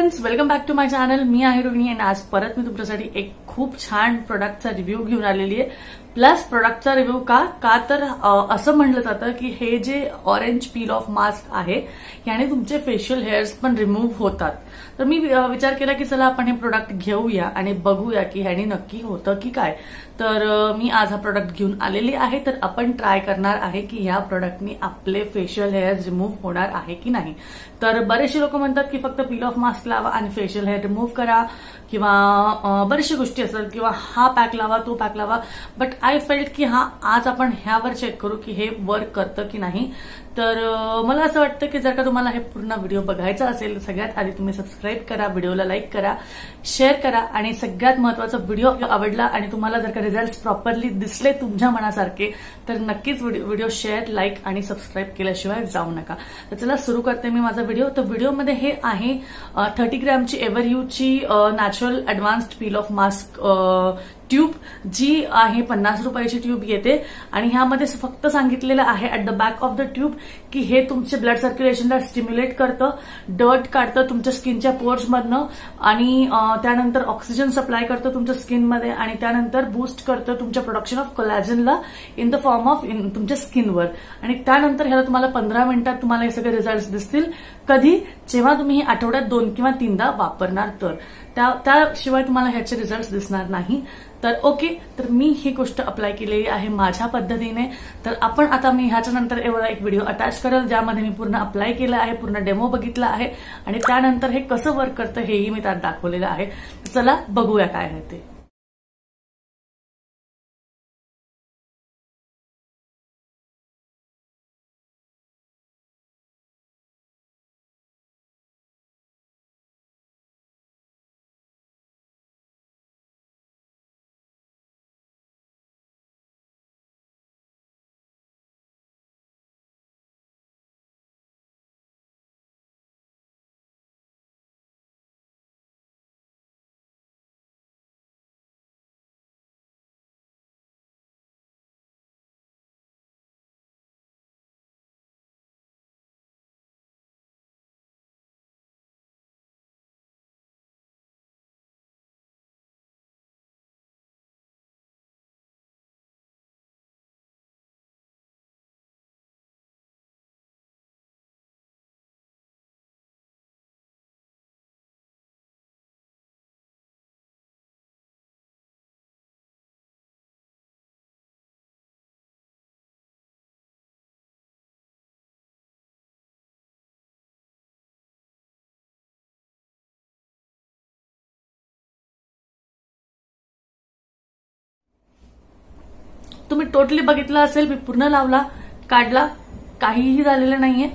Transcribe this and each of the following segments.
Friends, welcome back to my channel. मी आहे रोहिणी आणि आज परत मी तुमच्यासाठी एक खूप छान प्रोडक्टचा रिव्ह्यू घेऊन आलेली आहे. प्लस प्रोडक्टचा रिव्ह्यू का तर असं म्हणलं जातं की हे जे ऑरेंज पील ऑफ मास्क आहे याने तुमचे फेशियल हेअर्स पण रिमूव्ह होतात. तर मी विचार केला की चला आपण हे प्रोडक्ट घेऊया आणि बघूया की ह्याने नक्की होतं की काय. तर मी आज हा प्रोडक्ट घेऊन आलेली आहे. तर आपण ट्राय करणार आहे की ह्या प्रोडक्टनी आपले फेशियल हेअर्स रिमूव्ह होणार आहे की नाही. तर बरेचसे लोक म्हणतात की फक्त पील ऑफ मास्क लावा आणि फेशियल हेअर रिमूव्ह करा किंवा बरेचशा गोष्टी असतात किंवा हा पॅक लावा तो पॅक लावा. बट आय फेल्ट की आज आपण ह्यावर चेक करू की हे वर्क करतं की नाही. तर मला असं वाटतं की जर का तुम्हाला हे पूर्ण व्हिडिओ बघायचा असेल तर सगळ्यात आधी तुम्ही सबस्क्राईब करा, व्हिडिओला लाईक करा, शेअर करा आणि सगळ्यात महत्त्वाचा व्हिडिओ आवडला आणि तुम्हाला जर का रिझल्ट प्रॉपरली दिसले तुमच्या मनासारखे तर नक्कीच व्हिडिओ शेअर, लाईक आणि सबस्क्राईब केल्याशिवाय जाऊ नका. तर चला सुरू करते मी माझा व्हिडिओ. तर व्हिडिओमध्ये हे आहे 30 ग्रॅमची एव्हरयूची natural advanced peel off mask tube, जी आहे 50 रुपयाची ट्यूब येते आणि ह्यामध्ये फक्त सांगितलेलं आहे at the back of the tube की हे तुमचे ब्लड सर्क्युलेशनला स्टिम्युलेट करतं, डर्ट काढतं तुमच्या स्किनच्या पोर्समधनं आणि त्यानंतर ऑक्सिजन सप्लाय करतं तुमच्या स्किनमध्ये आणि त्यानंतर बूस्ट करतं तुमच्या प्रोडक्शन ऑफ कोलॅजनला इन द फॉर्म ऑफ तुमच्या स्किनवर. आणि त्यानंतर ह्याला तुम्हाला 15 मिनिटात तुम्हाला हे सगळे रिझल्ट दिसतील. कधी? जेव्हा तुम्ही हे आठवड्यात 2 किंवा 3दा वापरणार तर. त्याशिवाय तुम्हाला ह्याचे रिझल्ट दिसणार नाही. तर ओके, तर मी ही गोष्ट अप्लाय केलेली आहे माझ्या पद्धतीने. तर आपण आता मी ह्याच्यानंतर एवढा एक व्हिडिओ अटॅच करेल ज्यामध्ये मी पूर्ण अप्लाय केलं आहे, पूर्ण डेमो बघितला आहे आणि त्यानंतर हे कसं वर्क करतं हेही मी त्यात दाखवलेलं आहे. चला बघूया काय आहे ते. तुम्ही टोटली बघितलं असेल, मी पूर्ण लावला, काढला, काहीही झालेलं नाहीये.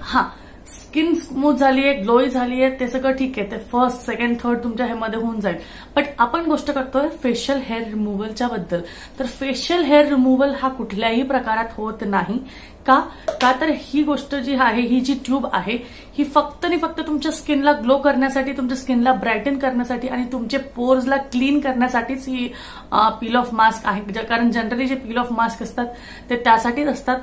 स्किन स्मूथ झालीये, ग्लोई झालीये, ते सगळं ठीक आहे. ते फर्स्ट, सेकंड, थर्ड तुमच्या ह्यामध्ये होऊन जाईल. बट आपण गोष्ट करतोय फेशियल हेअर रिमूव्हलच्या बद्दल. तर फेशियल हेअर रिमूव्हल हा कुठल्याही प्रकारात होत नाही. का तर ही गोष्ट जी आहे, ही जी ट्यूब आहे ही फक्त आणि फक्त तुमच्या स्किनला ग्लो करण्यासाठी, तुमच्या स्किनला ब्राईटन करण्यासाठी आणि तुमचे पोर्सला क्लीन करण्यासाठीच ही पील ऑफ मास्क आहे. कारण जनरली जे पील ऑफ मास्क असतात ते त्यासाठीच असतात.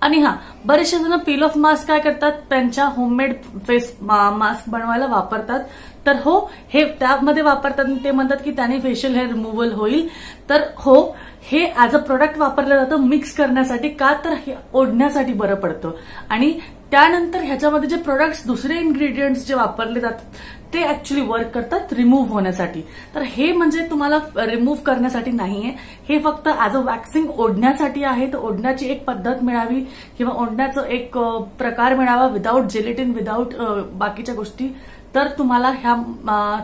आणि बरेचसे जण पील ऑफ मास्क काय करतात, त्यांच्या होममेड फेस मास्क बनवायला वापरतात. तर हो, हे त्यामध्ये वापरतात आणि ते म्हणतात की त्याने फेशियल हेअर रिमूव्हल होईल. तर हो, हे ऍज अ प्रोडक्ट वापरलं जातं मिक्स करण्यासाठी. का तर हे ओढण्यासाठी बरं पडतं. आणि त्यानंतर ह्याच्यामध्ये जे प्रोडक्ट्स, दुसरे इन्ग्रेडियंट्स जे वापरले जातात ते ऍक्च्युली वर्क करतात रिमूव्ह होण्यासाठी. तर हे म्हणजे तुम्हाला रिमूव्ह करण्यासाठी नाहीये, हे फक्त ऍज अ वॅक्सिंग ओढण्यासाठी आहे. तर ओढण्याची एक पद्धत मिळावी किंवा ओढण्याचं एक प्रकार मिळावा विदाऊट जेलेटिन, विदाऊट बाकीच्या गोष्टी, तर तुम्हाला ह्या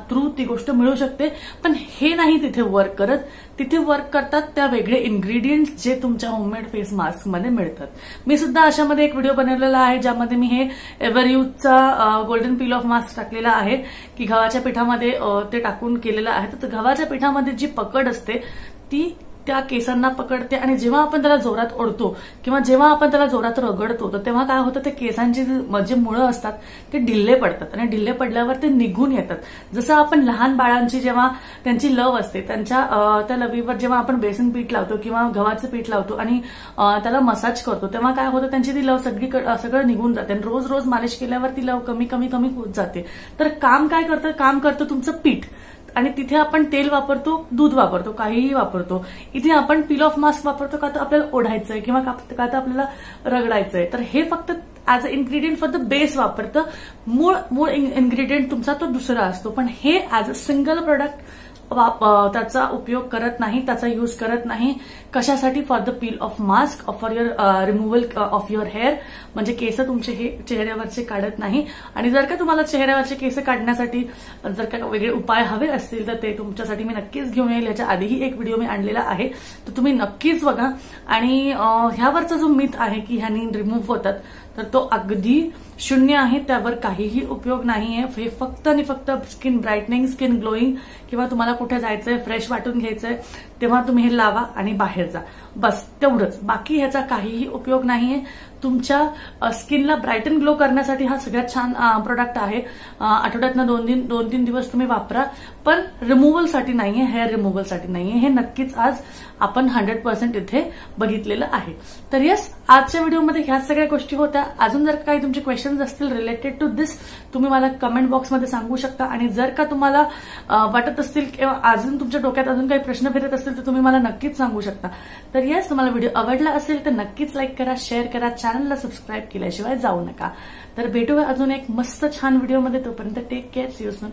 थ्रू ती गोष्ट मिळू शकते. पण हे नाही तिथे वर्क करत. तिथे वर्क करतात त्या वेगळे इन्ग्रेडियंट्स जे तुमच्या होममेड फेस मास्क मध्ये मिळतात. मी सुद्धा अशामध्ये एक व्हिडिओ बनवलेला आहे ज्यामध्ये मी हे एव्हरयूजचा गोल्डन पील ऑफ मास्क टाकलेला आहे की गव्हाच्या पिठामध्ये ते टाकून केलेलं आहे. तर गव्हाच्या पिठामध्ये जी पकड असते ती त्या केसांना पकडते आणि जेव्हा आपण त्याला जोरात ओढतो किंवा जेव्हा आपण त्याला जोरात रगडतो तर तेव्हा काय होतं, ते केसांची जे मुळं असतात ते ढिल्ले पडतात आणि ढिल्ले पडल्यावर ते निघून येतात. जसं आपण लहान बाळांची जेव्हा त्यांची लव असते त्या लवीवर जेव्हा आपण बेसन पीठ लावतो किंवा गव्हाचं पीठ लावतो आणि त्याला मसाज करतो तेव्हा काय होतं, त्यांची ती लव सगळं निघून जाते आणि रोज रोज मालिश केल्यावर ती लव कमी कमी कमी होत जाते. तर काम करतं तुमचं पीठ आणि तिथे आपण तेल वापरतो, दूध वापरतो, काहीही वापरतो. इथे आपण पील ऑफ मास्क वापरतो का तर आपल्याला ओढायचंय किंवा का तर आपल्याला रगडायचंय. तर हे फक्त as a ingredient for the base वापरतं. मूळ इन्ग्रेडियंट तुमचा तो दुसरा असतो, पण हे ऍज अ सिंगल प्रोडक्ट त्याचा उपयोग करत नाही, त्याचा यूज करत नाही. कशासाठी? For the peel off mask, for your removal of your hair. म्हणजे केस तुमचे हे चेहऱ्यावरचे काढत नाही. आणि जर का तुम्हाला चेहऱ्यावरचे केस काढण्यासाठी जर का वेगळे उपाय हवे असतील तर ते तुमच्यासाठी मी नक्कीच घेऊन येईल. याच्या आधीही एक व्हिडिओ मी आणलेला आहे, तर तुम्ही नक्कीच बघा. आणि ह्यावरचा जो मिथ आहे की ह्यानी रिमूव्ह होतात तर तो अगदी शून्य आहे. त्यावर काहीही उपयोग नाहीये. हे फक्त आणि फक्त स्किन ब्राईटनिंग, स्किन ग्लोईंग किंवा तुम्हाला कुठे जायचंय, फ्रेश वाटून घ्यायचंय तेव्हा तुम्ही हे लावा आणि बाहेर जा, बस तेवढंच. बाकी ह्याचा काहीही उपयोग नाहीये. तुमच्या स्किनला ब्राईटन ग्लो करण्यासाठी हा सगळ्यात छान प्रोडक्ट आहे. आठवड्यातनं 2-3 दिवस तुम्ही वापरा, पण रिमूव्हलसाठी नाहीये, हेअर रिमूव्हलसाठी नाहीये. हे नक्कीच आज आपण 100% इथे बघितलेलं आहे. तर येस, आजच्या व्हिडिओमध्ये ह्या सगळ्या गोष्टी होत्या. अजून जर काही तुमचे क्वेश्चन्स असतील रिलेटेड टू दिस तुम्ही मला कमेंट बॉक्समध्ये सांगू शकता. आणि जर का तुम्हाला वाटत असतील किंवा अजून तुमच्या डोक्यात अजून काही प्रश्न फिरत असतील तर तुम्ही मला नक्कीच सांगू शकता. तर येस, तुम्हाला व्हिडिओ आवडला असेल तर नक्कीच लाईक करा, शेअर करा, चॅनलला सबस्क्राईब केल्याशिवाय जाऊ नका. तर भेटूया अजून एक मस्त छान व्हिडिओमध्ये. तोपर्यंत take care, see you soon.